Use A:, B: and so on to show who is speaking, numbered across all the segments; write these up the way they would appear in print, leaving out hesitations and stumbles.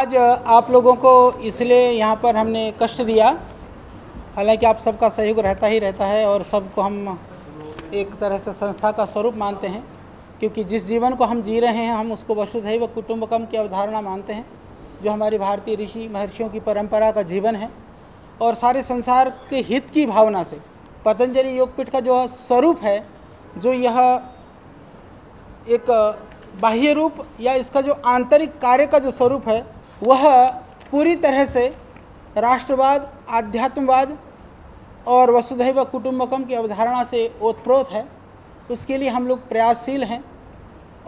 A: आज आप लोगों को इसलिए यहाँ पर हमने कष्ट दिया, हालांकि आप सबका सहयोग रहता ही रहता है और सबको हम एक तरह से संस्था का स्वरूप मानते हैं, क्योंकि जिस जीवन को हम जी रहे हैं हम उसको वसुधैव कुटुंबकम की अवधारणा मानते हैं, जो हमारी भारतीय ऋषि महर्षियों की परंपरा का जीवन है। और सारे संसार के हित की भावना से पतंजलि योगपीठ का जो स्वरूप है, जो यह एक बाह्य रूप या इसका जो आंतरिक कार्य का जो स्वरूप है, वह पूरी तरह से राष्ट्रवाद, आध्यात्मवाद और वसुधैव कुटुंबकम की अवधारणा से ओतप्रोत है। उसके लिए हम लोग प्रयासशील हैं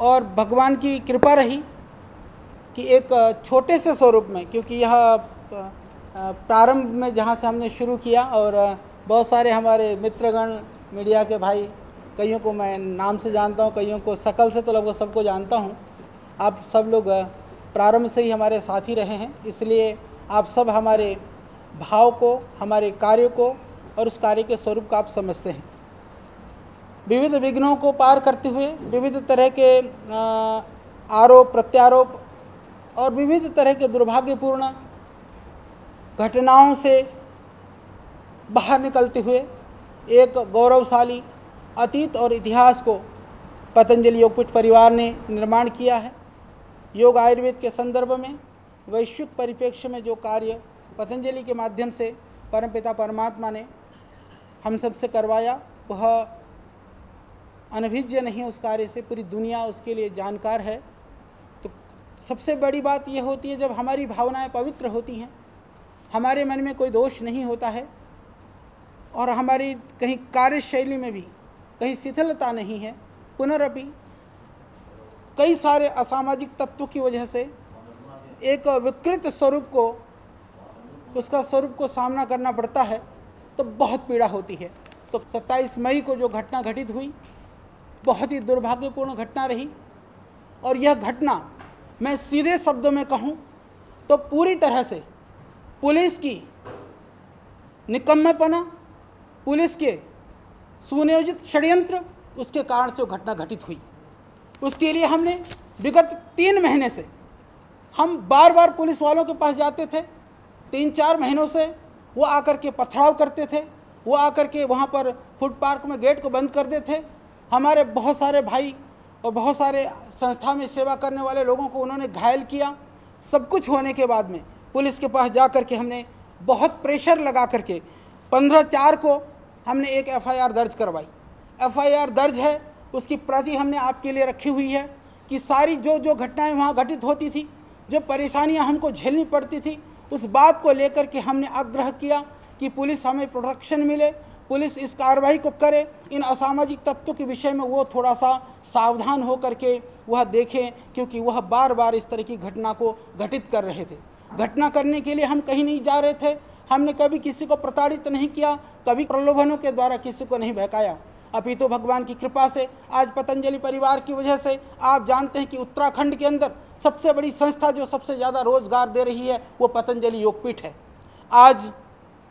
A: और भगवान की कृपा रही कि एक छोटे से स्वरूप में, क्योंकि यह प्रारंभ में जहाँ से हमने शुरू किया और बहुत सारे हमारे मित्रगण, मीडिया के भाई, कईयों को मैं नाम से जानता हूँ, कईयों को शकल से तो लगभग सबको जानता हूँ। आप सब लोग प्रारंभ से ही हमारे साथी रहे हैं, इसलिए आप सब हमारे भाव को, हमारे कार्य को और उस कार्य के स्वरूप को आप समझते हैं। विविध विघ्नों को पार करते हुए, विविध तरह के आरोप प्रत्यारोप और विविध तरह के दुर्भाग्यपूर्ण घटनाओं से बाहर निकलते हुए एक गौरवशाली अतीत और इतिहास को पतंजलि योगपीठ परिवार ने निर्माण किया है। योग आयुर्वेद के संदर्भ में वैश्विक परिप्रेक्ष्य में जो कार्य पतंजलि के माध्यम से परमपिता परमात्मा ने हम सबसे करवाया, वह अनभिज्य नहीं, उस कार्य से पूरी दुनिया उसके लिए जानकार है। तो सबसे बड़ी बात यह होती है, जब हमारी भावनाएं पवित्र होती हैं, हमारे मन में कोई दोष नहीं होता है और हमारी कहीं कार्यशैली में भी कहीं शिथिलता नहीं है, पुनरअपि कई सारे असामाजिक तत्वों की वजह से एक विकृत स्वरूप को, उसका स्वरूप को सामना करना पड़ता है, तो बहुत पीड़ा होती है। तो 27 मई को जो घटना घटित हुई, बहुत ही दुर्भाग्यपूर्ण घटना रही। और यह घटना मैं सीधे शब्दों में कहूँ तो पूरी तरह से पुलिस की निकम्मेपना, पुलिस के सुनियोजित षड्यंत्र, उसके कारण से वो घटना घटित हुई। उसके लिए हमने विगत 3 महीने से हम बार बार पुलिस वालों के पास जाते थे। 3-4 महीनों से वो आकर के पथराव करते थे, वो आकर के वहाँ पर फूड पार्क में गेट को बंद कर देते थे। हमारे बहुत सारे भाई और बहुत सारे संस्था में सेवा करने वाले लोगों को उन्होंने घायल किया। सब कुछ होने के बाद में पुलिस के पास जा कर के हमने बहुत प्रेशर लगा करके 15/4 को हमने एक FIR दर्ज करवाई। FIR दर्ज है, उसकी प्रति हमने आपके लिए रखी हुई है कि सारी जो घटनाएं वहाँ घटित होती थी, जो परेशानियाँ हमको झेलनी पड़ती थी, उस बात को लेकर के हमने आग्रह किया कि पुलिस हमें प्रोटेक्शन मिले, पुलिस इस कार्रवाई को करे, इन असामाजिक तत्वों के विषय में वो थोड़ा सा सावधान हो करके वह देखें, क्योंकि वह बार बार इस तरह की घटना को घटित कर रहे थे। घटना करने के लिए हम कहीं नहीं जा रहे थे, हमने कभी किसी को प्रताड़ित नहीं किया, कभी प्रलोभनों के द्वारा किसी को नहीं बहकाया। अपितु तो भगवान की कृपा से आज पतंजलि परिवार की वजह से आप जानते हैं कि उत्तराखंड के अंदर सबसे बड़ी संस्था जो सबसे ज़्यादा रोजगार दे रही है वो पतंजलि योगपीठ है। आज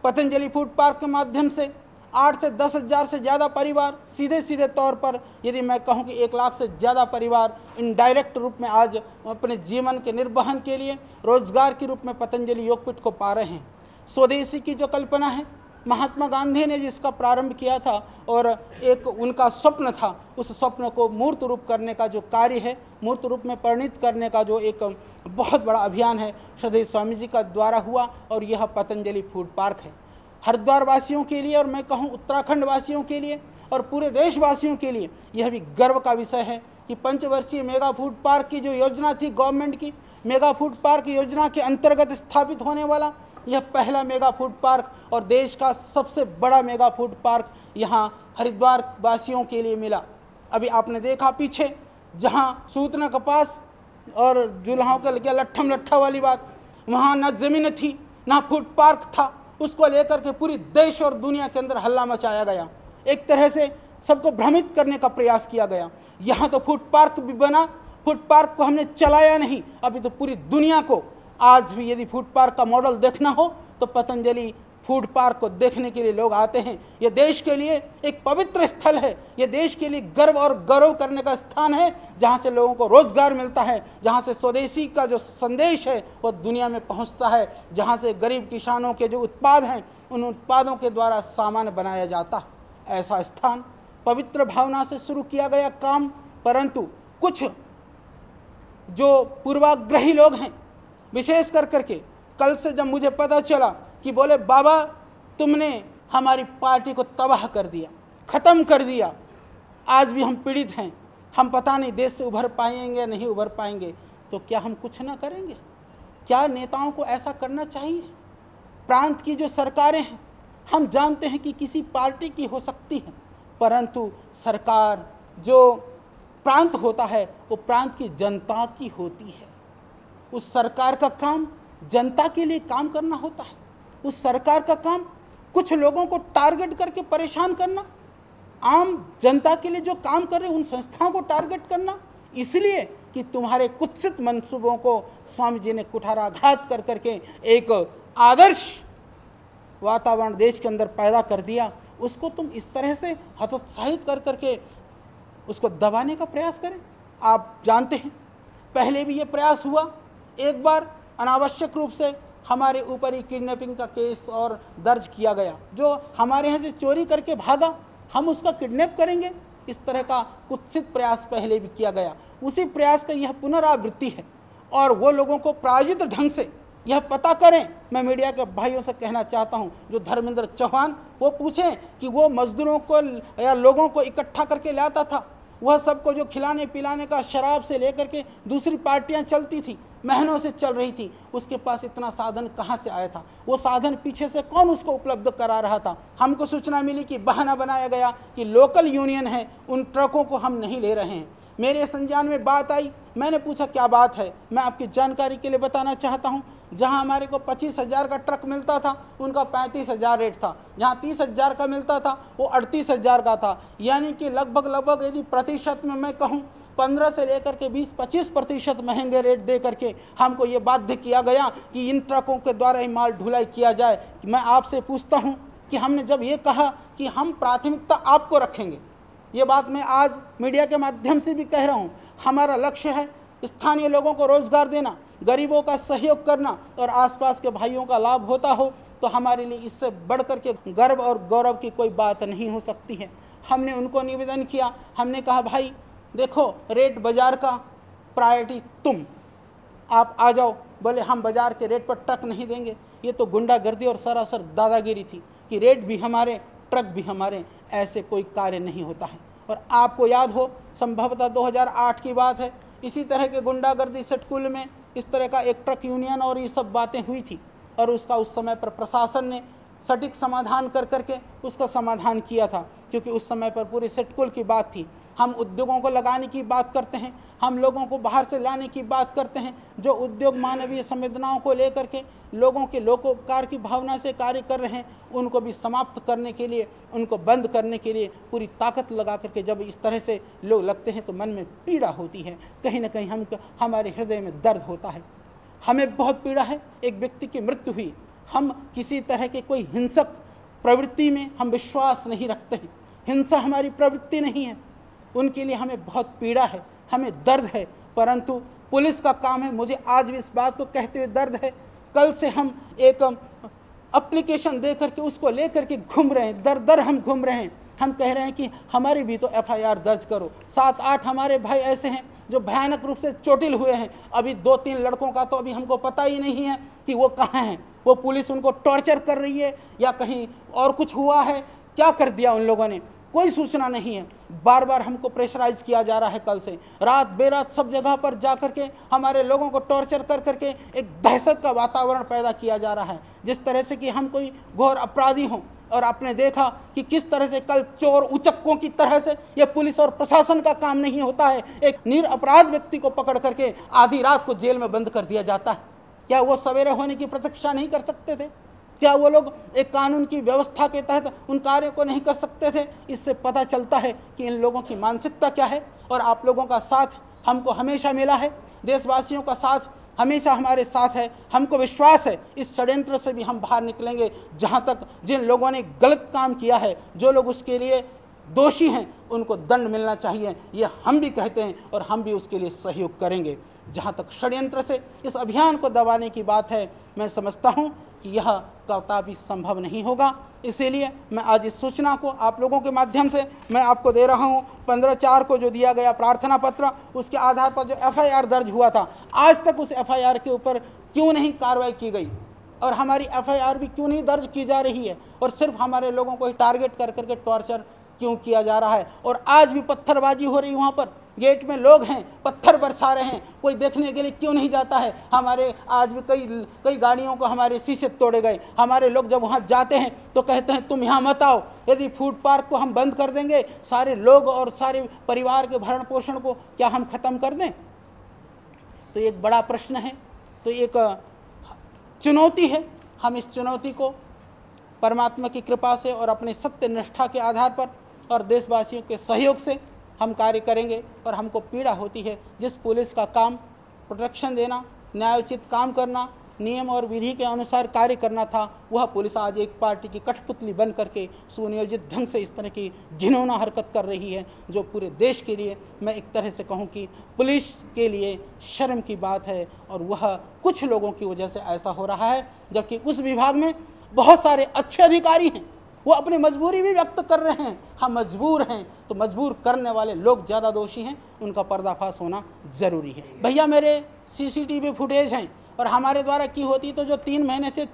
A: पतंजलि फूड पार्क के माध्यम से 8 से 10 हज़ार से ज़्यादा परिवार, सीधे तौर पर यदि मैं कहूँ कि 1 लाख से ज़्यादा परिवार इनडायरेक्ट रूप में आज अपने जीवन के निर्वहन के लिए रोजगार के रूप में पतंजलि योगपीठ को पा रहे हैं। स्वदेशी की जो कल्पना है, महात्मा गांधी ने जिसका प्रारंभ किया था और एक उनका स्वप्न था, उस स्वप्न को मूर्त रूप करने का जो कार्य है, मूर्त रूप में परिणित करने का जो एक बहुत बड़ा अभियान है, श्रद्धेय स्वामी जी का द्वारा हुआ। और यह पतंजलि फूड पार्क है। हरिद्वार वासियों के लिए और मैं कहूँ उत्तराखंड वासियों के लिए और पूरे देशवासियों के लिए यह भी गर्व का विषय है कि 5 वर्षीय मेगा फूड पार्क की जो योजना थी गवर्नमेंट की, मेगा फूड पार्क योजना के अंतर्गत स्थापित होने वाला यह पहला मेगा फूड पार्क और देश का सबसे बड़ा मेगा फूड पार्क यहाँ हरिद्वार वासियों के लिए मिला। अभी आपने देखा पीछे, जहाँ सूतना कपास और जुल्हाओं का लगे लट्ठम लट्ठा वाली बात, वहाँ ना ज़मीन थी ना फूड पार्क था, उसको लेकर के पूरी देश और दुनिया के अंदर हल्ला मचाया गया, एक तरह से सबको भ्रमित करने का प्रयास किया गया। यहाँ तो फूड पार्क भी बना, फूड पार्क को हमने चलाया नहीं, अभी तो पूरी दुनिया को आज भी यदि फूड पार्क का मॉडल देखना हो तो पतंजलि फूड पार्क को देखने के लिए लोग आते हैं। ये देश के लिए एक पवित्र स्थल है, ये देश के लिए गर्व और गौरव करने का स्थान है, जहाँ से लोगों को रोजगार मिलता है, जहाँ से स्वदेशी का जो संदेश है वो दुनिया में पहुँचता है, जहाँ से गरीब किसानों के जो उत्पाद हैं उन उत्पादों के द्वारा सामान बनाया जाता है। ऐसा स्थान पवित्र भावना से शुरू किया गया काम, परंतु कुछ जो पूर्वाग्रही लोग हैं, विशेष करके कल से जब मुझे पता चला कि बोले बाबा तुमने हमारी पार्टी को तबाह कर दिया, ख़त्म कर दिया, आज भी हम पीड़ित हैं, हम पता नहीं देश से उभर पाएंगे नहीं उभर पाएंगे, तो क्या हम कुछ ना करेंगे? क्या नेताओं को ऐसा करना चाहिए? प्रांत की जो सरकारें हैं, हम जानते हैं कि किसी पार्टी की हो सकती है, परंतु सरकार जो प्रांत होता है वो प्रांत की जनता की होती है। उस सरकार का काम जनता के लिए काम करना होता है। उस सरकार का काम कुछ लोगों को टारगेट करके परेशान करना, आम जनता के लिए जो काम कर रहे उन संस्थाओं को टारगेट करना, इसलिए कि तुम्हारे कुत्सित मंसूबों को स्वामी जी ने कुठाराघात कर करके एक आदर्श वातावरण देश के अंदर पैदा कर दिया, उसको तुम इस तरह से हतोत्साहित कर करके उसको दबाने का प्रयास करें। आप जानते हैं पहले भी ये प्रयास हुआ, एक बार अनावश्यक रूप से हमारे ऊपर ही किडनैपिंग का केस और दर्ज किया गया, जो हमारे यहाँ से चोरी करके भागा हम उसका किडनैप करेंगे, इस तरह का कुत्सित प्रयास पहले भी किया गया। उसी प्रयास का यह पुनरावृत्ति है और वो लोगों को प्रायोजित ढंग से यह पता करें। मैं मीडिया के भाइयों से कहना चाहता हूं, जो धर्मेंद्र चौहान, वो पूछें कि वो मजदूरों को या लोगों को इकट्ठा करके लाता था, वह सबको जो खिलाने पिलाने का शराब से लेकर के दूसरी पार्टियां चलती थी, महीनों से चल रही थी, उसके पास इतना साधन कहाँ से आया था? वो साधन पीछे से कौन उसको उपलब्ध करा रहा था? हमको सूचना मिली कि बहाना बनाया गया कि लोकल यूनियन है, उन ट्रकों को हम नहीं ले रहे हैं। मेरे संज्ञान में बात आई, मैंने पूछा क्या बात है? मैं आपकी जानकारी के लिए बताना चाहता हूँ, जहाँ हमारे को 25,000 का ट्रक मिलता था उनका 35,000 रेट था, जहाँ 30,000 का मिलता था वो 38,000 का था। यानी कि लगभग यदि प्रतिशत में मैं कहूँ 15 से लेकर के 20-25% महंगे रेट दे करके हमको ये बाध्य किया गया कि इन ट्रकों के द्वारा ही माल ढुलाई किया जाए। मैं आपसे पूछता हूँ कि हमने जब ये कहा कि हम प्राथमिकता आपको रखेंगे, ये बात मैं आज मीडिया के माध्यम से भी कह रहा हूँ, हमारा लक्ष्य है स्थानीय लोगों को रोजगार देना, गरीबों का सहयोग करना और आसपास के भाइयों का लाभ होता हो, तो हमारे लिए इससे बढ़कर के गर्व और गौरव की कोई बात नहीं हो सकती है। हमने उनको निवेदन किया, हमने कहा भाई देखो रेट बाज़ार का प्रायोरिटी तुम, आप आ जाओ। बोले हम बाज़ार के रेट पर ट्रक नहीं देंगे। ये तो गुंडागर्दी और सरासर दादागिरी थी कि रेट भी हमारे ट्रक भी हमारे, ऐसे कोई कार्य नहीं होता है। और आपको याद हो संभवतः 2008 की बात है, इसी तरह के गुंडागर्दी सटकुल में इस तरह का एक ट्रक यूनियन और ये सब बातें हुई थी और उसका उस समय पर प्रशासन ने सटीक समाधान कर करके उसका समाधान किया था, क्योंकि उस समय पर पूरी सटकुल की बात थी। हम उद्योगों को लगाने की बात करते हैं, हम लोगों को बाहर से लाने की बात करते हैं, जो उद्योग मानवीय संवेदनाओं को लेकर के लोगों के लोकोपकार की भावना से कार्य कर रहे हैं, उनको भी समाप्त करने के लिए, उनको बंद करने के लिए पूरी ताकत लगा करके जब इस तरह से लोग लगते हैं तो मन में पीड़ा होती है, कहीं ना कहीं हमारे हृदय में दर्द होता है। हमें बहुत पीड़ा है, एक व्यक्ति की मृत्यु हुई, हम किसी तरह के कोई हिंसक प्रवृत्ति में हम विश्वास नहीं रखते हैं, हिंसा हमारी प्रवृत्ति नहीं है, उनके लिए हमें बहुत पीड़ा है, हमें दर्द है, परंतु पुलिस का काम है। मुझे आज भी इस बात को कहते हुए दर्द है, कल से हम एक एप्लीकेशन दे करके उसको ले करके घूम रहे हैं, दर दर हम घूम रहे हैं, हम कह रहे हैं कि हमारी भी तो FIR दर्ज करो। 7-8 हमारे भाई ऐसे हैं जो भयानक रूप से चोटिल हुए हैं, अभी 2-3 लड़कों का तो अभी हमको पता ही नहीं है कि वो कहाँ हैं, वो पुलिस उनको टॉर्चर कर रही है या कहीं और कुछ हुआ है, क्या कर दिया उन लोगों ने, कोई सूचना नहीं है। बार बार हमको प्रेशराइज किया जा रहा है, कल से रात बेरात सब जगह पर जा करके हमारे लोगों को टॉर्चर कर करके एक दहशत का वातावरण पैदा किया जा रहा है, जिस तरह से कि हम कोई घोर अपराधी हों। और आपने देखा कि किस तरह से कल चोर उचक्कों की तरह से, ये पुलिस और प्रशासन का काम नहीं होता है, एक निरपराध व्यक्ति को पकड़ करके आधी रात को जेल में बंद कर दिया जाता है। क्या वो सवेरे होने की प्रतीक्षा नहीं कर सकते थे? क्या वो लोग एक कानून की व्यवस्था के तहत उन कार्यों को नहीं कर सकते थे? इससे पता चलता है कि इन लोगों की मानसिकता क्या है। और आप लोगों का साथ हमको हमेशा मिला है, देशवासियों का साथ हमेशा हमारे साथ है। हमको विश्वास है इस षड्यंत्र से भी हम बाहर निकलेंगे। जहाँ तक जिन लोगों ने गलत काम किया है, जो लोग उसके लिए दोषी हैं, उनको दंड मिलना चाहिए, ये हम भी कहते हैं और हम भी उसके लिए सहयोग करेंगे। जहाँ तक षड्यंत्र से इस अभियान को दबाने की बात है, मैं समझता हूँ कि यह कदापि संभव नहीं होगा। इसीलिए मैं आज इस सूचना को आप लोगों के माध्यम से मैं आपको दे रहा हूँ। 15/4 को जो दिया गया प्रार्थना पत्र, उसके आधार पर जो FIR दर्ज हुआ था, आज तक उस FIR के ऊपर क्यों नहीं कार्रवाई की गई और हमारी FIR भी क्यों नहीं दर्ज की जा रही है और सिर्फ हमारे लोगों को ही टारगेट कर करके टॉर्चर क्यों किया जा रहा है। और आज भी पत्थरबाजी हो रही, वहाँ पर गेट में लोग हैं, पत्थर बरसा रहे हैं, कोई देखने के लिए क्यों नहीं जाता है। हमारे आज भी कई गाड़ियों को हमारे शीशे तोड़े गए। हमारे लोग जब वहाँ जाते हैं तो कहते हैं तुम यहाँ मत आओ। यदि फूड पार्क को हम बंद कर देंगे, सारे लोग और सारे परिवार के भरण पोषण को क्या हम ख़त्म कर दें? तो एक बड़ा प्रश्न है, तो एक चुनौती है। हम इस चुनौती को परमात्मा की कृपा से और अपने सत्य निष्ठा के आधार पर और देशवासियों के सहयोग से हम कार्य करेंगे। और हमको पीड़ा होती है, जिस पुलिस का काम प्रोटेक्शन देना, न्यायोचित काम करना, नियम और विधि के अनुसार कार्य करना था, वह पुलिस आज एक पार्टी की कठपुतली बन करके सुनियोजित ढंग से इस तरह की घिनौना हरकत कर रही है, जो पूरे देश के लिए, मैं एक तरह से कहूँ कि पुलिस के लिए शर्म की बात है। और वह कुछ लोगों की वजह से ऐसा हो रहा है, जबकि उस विभाग में बहुत सारे अच्छे अधिकारी हैं, वो अपनी मजबूरी भी व्यक्त कर रहे हैं। हम मजबूर हैं, तो मजबूर करने वाले लोग ज़्यादा दोषी हैं, उनका पर्दाफाश होना ज़रूरी है। भैया मेरे CCTV फुटेज हैं और हमारे द्वारा की होती, तो जो 3 महीने से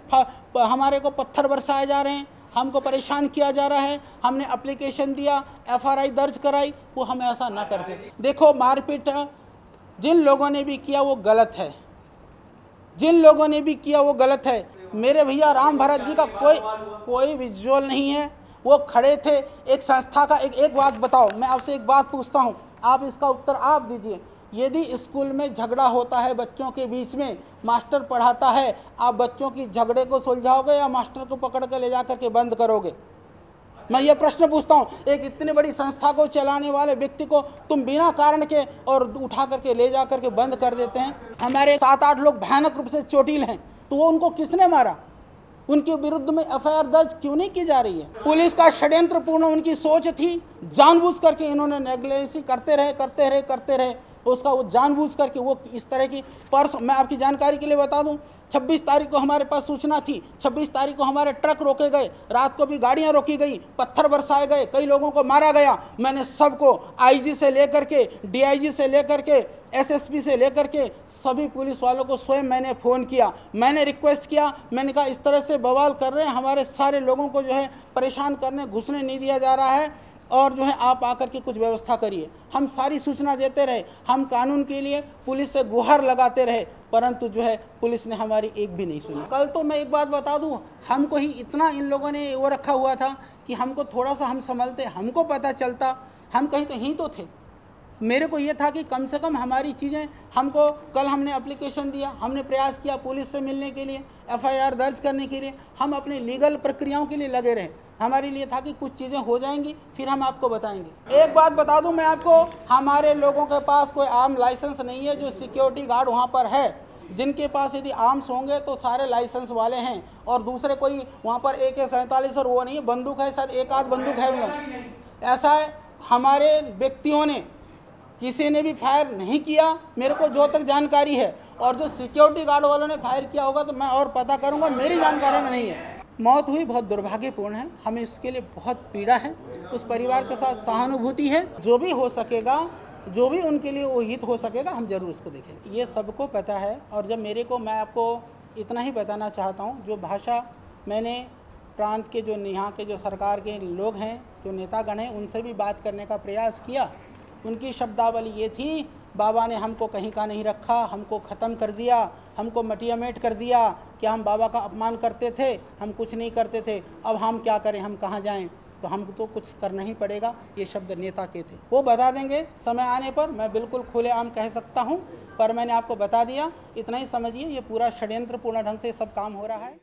A: हमारे को पत्थर बरसाए जा रहे हैं, हमको परेशान किया जा रहा है, हमने एप्लीकेशन दिया, FRI दर्ज कराई, वो हम ऐसा ना करते। देखो, मारपीट जिन लोगों ने भी किया वो गलत है, जिन लोगों ने भी किया वो गलत है। मेरे भैया राम भरत जी का कोई विजुअल नहीं है, वो खड़े थे। एक संस्था का एक बात बताओ, मैं आपसे एक बात पूछता हूँ, आप इसका उत्तर आप दीजिए। यदि स्कूल में झगड़ा होता है बच्चों के बीच में, मास्टर पढ़ाता है, आप बच्चों की झगड़े को सुलझाओगे या मास्टर को पकड़ कर ले जा करके बंद करोगे? मैं ये प्रश्न पूछता हूँ। एक इतनी बड़ी संस्था को चलाने वाले व्यक्ति को तुम बिना कारण के और उठा करके ले जा करके बंद कर देते हैं। हमारे 7-8 लोग भयानक रूप से चोटिल हैं, तो वो उनको किसने मारा? उनके विरुद्ध में FIR दर्ज क्यों नहीं की जा रही है? पुलिस का षड्यंत्रपूर्ण उनकी सोच थी, जानबूझ करके इन्होंने नेग्लेंसी करते रहे। उसका वो जानबूझ करके वो इस तरह की मैं आपकी जानकारी के लिए बता दूं, 26 तारीख को हमारे पास सूचना थी। 26 तारीख को हमारे ट्रक रोके गए, रात को भी गाड़ियां रोकी गई, पत्थर बरसाए गए, कई लोगों को मारा गया। मैंने सबको IG से लेकर के DIG से लेकर के SSP से लेकर के सभी पुलिस वालों को स्वयं मैंने फ़ोन किया, मैंने रिक्वेस्ट किया। मैंने कहा इस तरह से बवाल कर रहे हैं, हमारे सारे लोगों को जो है परेशान करने, घुसने नहीं दिया जा रहा है, और जो है आप आकर के कुछ व्यवस्था करिए। हम सारी सूचना देते रहे, हम कानून के लिए पुलिस से गुहार लगाते रहे, परंतु जो है पुलिस ने हमारी एक भी नहीं सुनी। कल तो मैं एक बात बता दूं, हमको ही इतना इन लोगों ने वो रखा हुआ था कि हमको थोड़ा सा हम संभलते, हमको पता चलता, हम कहीं तो थे। मेरे को ये था कि कम से कम हमारी चीज़ें, हमको कल हमने एप्लीकेशन दिया, हमने प्रयास किया पुलिस से मिलने के लिए, FIR दर्ज करने के लिए, हम अपने लीगल प्रक्रियाओं के लिए लगे रहे। हमारे लिए था कि कुछ चीज़ें हो जाएंगी, फिर हम आपको बताएंगे। एक बात बता दूं मैं आपको, हमारे लोगों के पास कोई आर्म लाइसेंस नहीं है। जो सिक्योरिटी गार्ड वहाँ पर है, जिनके पास यदि आर्म्स होंगे तो सारे लाइसेंस वाले हैं, और दूसरे कोई वहाँ पर AK-47 और वो नहीं है, बंदूक है, शायद 1-8 बंदूक है उन लोग। ऐसा है, हमारे व्यक्तियों ने किसी ने भी फायर नहीं किया, मेरे को जो तक जानकारी है। और जो सिक्योरिटी गार्ड वालों ने फायर किया होगा तो मैं और पता करूंगा, मेरी जानकारी में नहीं है। मौत हुई, बहुत दुर्भाग्यपूर्ण है, हमें इसके लिए बहुत पीड़ा है, उस परिवार के साथ सहानुभूति है। जो भी हो सकेगा, जो भी उनके लिए वो हित हो सकेगा, हम जरूर उसको देखेंगे। ये सबको पता है। और जब मैं आपको इतना ही बताना चाहता हूँ, जो भाषा मैंने प्रांत के जो यहाँ के जो सरकार के लोग हैं, जो नेतागण हैं, उनसे भी बात करने का प्रयास किया। उनकी शब्दावली ये थी, बाबा ने हमको कहीं का नहीं रखा, हमको ख़त्म कर दिया, हमको मटियामेट कर दिया, कि हम बाबा का अपमान करते थे, हम कुछ नहीं करते थे, अब हम क्या करें, हम कहाँ जाएं, तो हमको तो कुछ करना ही पड़ेगा। ये शब्द नेता के थे, वो बता देंगे समय आने पर। मैं बिल्कुल खुलेआम कह सकता हूँ, पर मैंने आपको बता दिया, इतना ही समझिए, ये पूरा षड्यंत्रपूर्ण ढंग से सब काम हो रहा है।